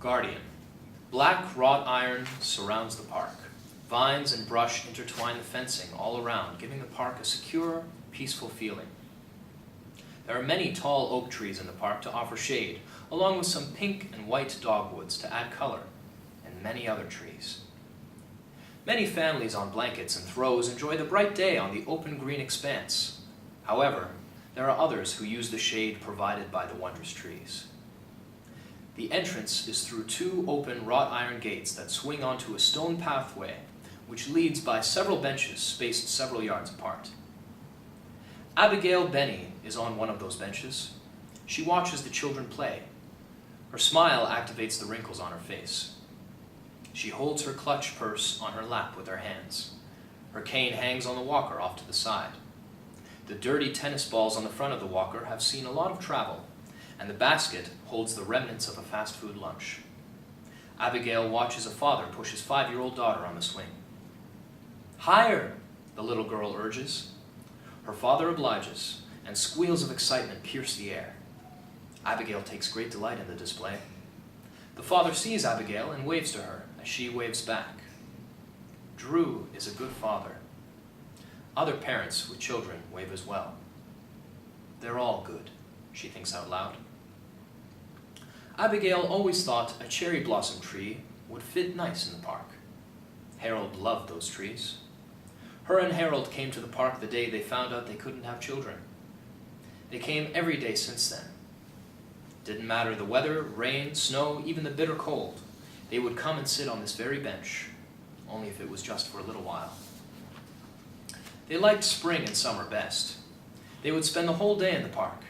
Guardian. Black wrought iron surrounds the park. Vines and brush intertwine the fencing all around, giving the park a secure, peaceful feeling. There are many tall oak trees in the park to offer shade, along with some pink and white dogwoods to add color, and many other trees. Many families on blankets and throws enjoy the bright day on the open green expanse. However, there are others who use the shade provided by the wondrous trees. The entrance is through two open wrought iron gates that swing onto a stone pathway, which leads by several benches spaced several yards apart. Abigail Benny is on one of those benches. She watches the children play. Her smile activates the wrinkles on her face. She holds her clutch purse on her lap with her hands. Her cane hangs on the walker off to the side. The dirty tennis balls on the front of the walker have seen a lot of travel, and the basket holds the remnants of a fast food lunch. Abigail watches a father push his 5-year-old daughter on the swing. "Higher," the little girl urges. Her father obliges, and squeals of excitement pierce the air. Abigail takes great delight in the display. The father sees Abigail and waves to her, as she waves back. Drew is a good father. Other parents with children wave as well. They're all good, she thinks out loud. Abigail always thought a cherry blossom tree would fit nice in the park. Harold loved those trees. Her and Harold came to the park the day they found out they couldn't have children. They came every day since then. Didn't matter the weather, rain, snow, even the bitter cold. They would come and sit on this very bench, only if it was just for a little while. They liked spring and summer best. They would spend the whole day in the park.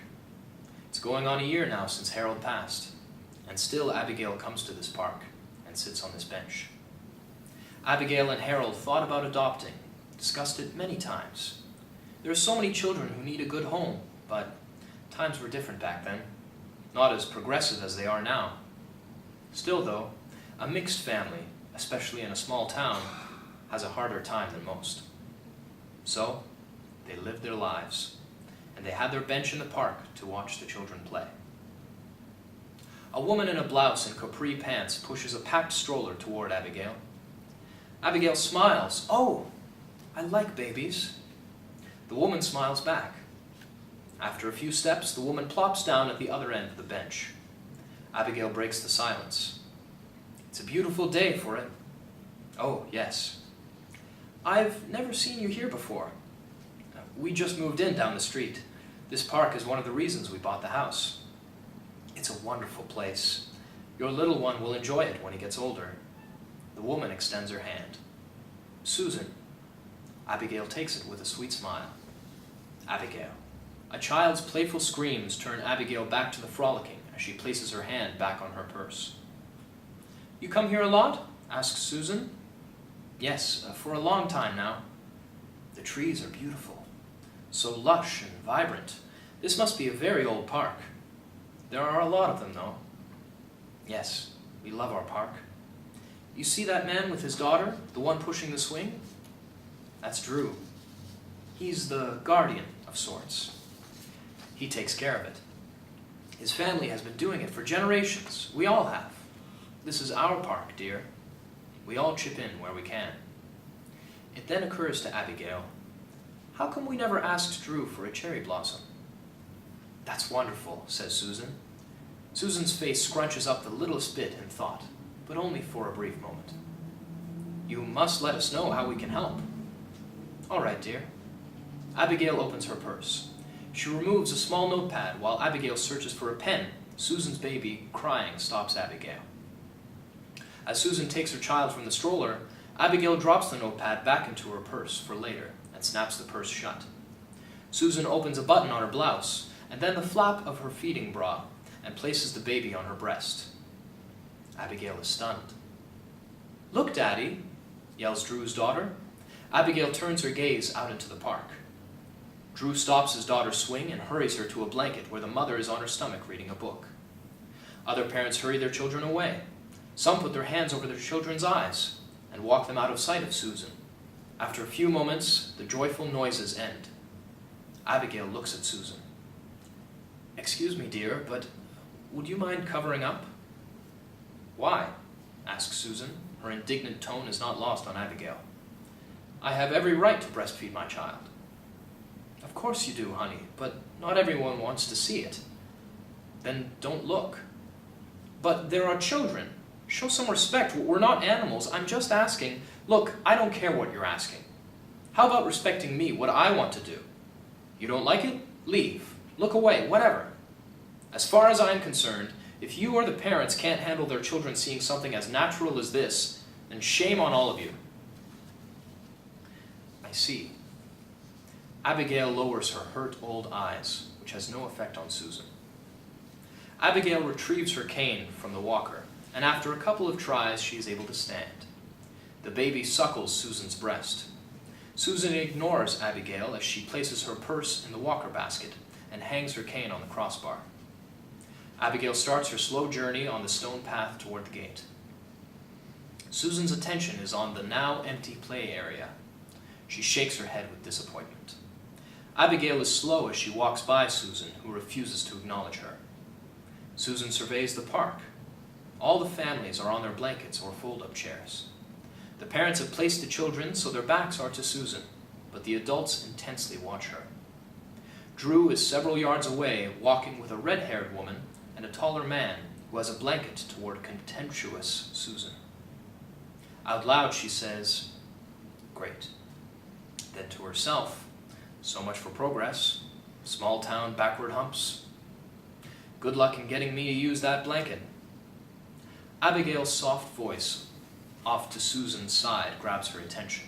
It's going on a year now since Harold passed, and still Abigail comes to this park and sits on this bench. Abigail and Harold thought about adopting, discussed it many times. There are so many children who need a good home, but times were different back then, not as progressive as they are now. Still though, a mixed family, especially in a small town, has a harder time than most. So, they lived their lives, and they had their bench in the park to watch the children play. A woman in a blouse and capri pants pushes a packed stroller toward Abigail. Abigail smiles. "Oh, I like babies." The woman smiles back. After a few steps, the woman plops down at the other end of the bench. Abigail breaks the silence. "It's a beautiful day for it." "Oh, yes." "I've never seen you here before." "We just moved in down the street. This park is one of the reasons we bought the house." "It's a wonderful place. Your little one will enjoy it when he gets older." The woman extends her hand. "Susan." Abigail takes it with a sweet smile. Abigail. A child's playful screams turn Abigail back to the frolicking as she places her hand back on her purse. "You come here a lot?" asks Susan. "Yes, for a long time now." "The trees are beautiful, so lush and vibrant. This must be a very old park." "There are a lot of them, though." "Yes, we love our park." "You see that man with his daughter, the one pushing the swing?" "That's Drew. He's the guardian of sorts. He takes care of it. His family has been doing it for generations. We all have. This is our park, dear. We all chip in where we can." It then occurs to Abigail, how come we never asked Drew for a cherry blossom? "That's wonderful," says Susan. Susan's face scrunches up the littlest bit in thought, but only for a brief moment. "You must let us know how we can help." "All right, dear." Abigail opens her purse. She removes a small notepad while Abigail searches for a pen. Susan's baby, crying, stops Abigail. As Susan takes her child from the stroller, Abigail drops the notepad back into her purse for later and snaps the purse shut. Susan opens a button on her blouse and then the flap of her feeding bra and places the baby on her breast. Abigail is stunned. "Look, Daddy," yells Drew's daughter. Abigail turns her gaze out into the park. Drew stops his daughter's swing and hurries her to a blanket where the mother is on her stomach reading a book. Other parents hurry their children away. Some put their hands over their children's eyes and walk them out of sight of Susan. After a few moments, the joyful noises end. Abigail looks at Susan. "Excuse me, dear, but would you mind covering up?" "Why?" asks Susan. Her indignant tone is not lost on Abigail. "I have every right to breastfeed my child." "Of course you do, honey, but not everyone wants to see it." "Then don't look." "But there are children. Show some respect. We're not animals. I'm just asking." "Look, I don't care what you're asking. How about respecting me, what I want to do? You don't like it? Leave. Look away, whatever. As far as I'm concerned, if you or the parents can't handle their children seeing something as natural as this, then shame on all of you." "I see." Abigail lowers her hurt old eyes, which has no effect on Susan. Abigail retrieves her cane from the walker, and after a couple of tries, she is able to stand. The baby suckles Susan's breast. Susan ignores Abigail as she places her purse in the walker basket and hangs her cane on the crossbar. Abigail starts her slow journey on the stone path toward the gate. Susan's attention is on the now empty play area. She shakes her head with disappointment. Abigail is slow as she walks by Susan, who refuses to acknowledge her. Susan surveys the park. All the families are on their blankets or fold-up chairs. The parents have placed the children so their backs are to Susan, but the adults intensely watch her. Drew is several yards away, walking with a red-haired woman and a taller man who has a blanket toward contemptuous Susan. Out loud she says, "Great." Then to herself, "So much for progress. Small town backward humps. Good luck in getting me to use that blanket." Abigail's soft voice off to Susan's side grabs her attention.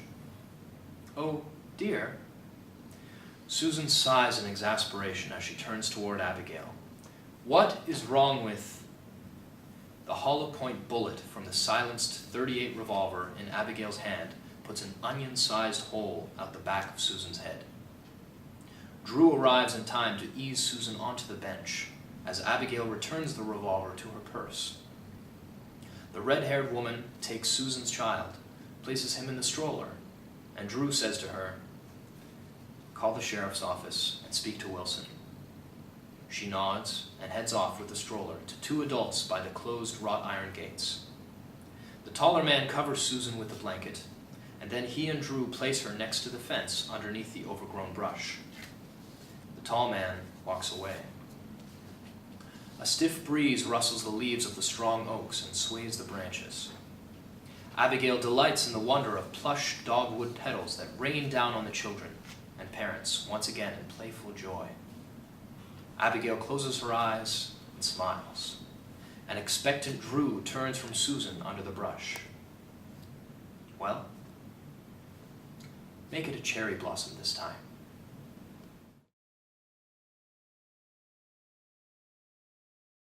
"Oh, dear." Susan sighs in exasperation as she turns toward Abigail. "What is wrong with—" The hollow point bullet from the silenced .38 revolver in Abigail's hand puts an onion-sized hole out the back of Susan's head. Drew arrives in time to ease Susan onto the bench as Abigail returns the revolver to her purse. The red-haired woman takes Susan's child, places him in the stroller, and Drew says to her, "Call the sheriff's office and speak to Wilson." She nods and heads off with the stroller to two adults by the closed wrought iron gates. The taller man covers Susan with the blanket, and then he and Drew place her next to the fence underneath the overgrown brush. The tall man walks away. A stiff breeze rustles the leaves of the strong oaks and sways the branches. Abigail delights in the wonder of plush dogwood petals that rain down on the children and parents once again in playful joy. Abigail closes her eyes and smiles. An expectant Drew turns from Susan under the brush. "Well?" "Make it a cherry blossom this time."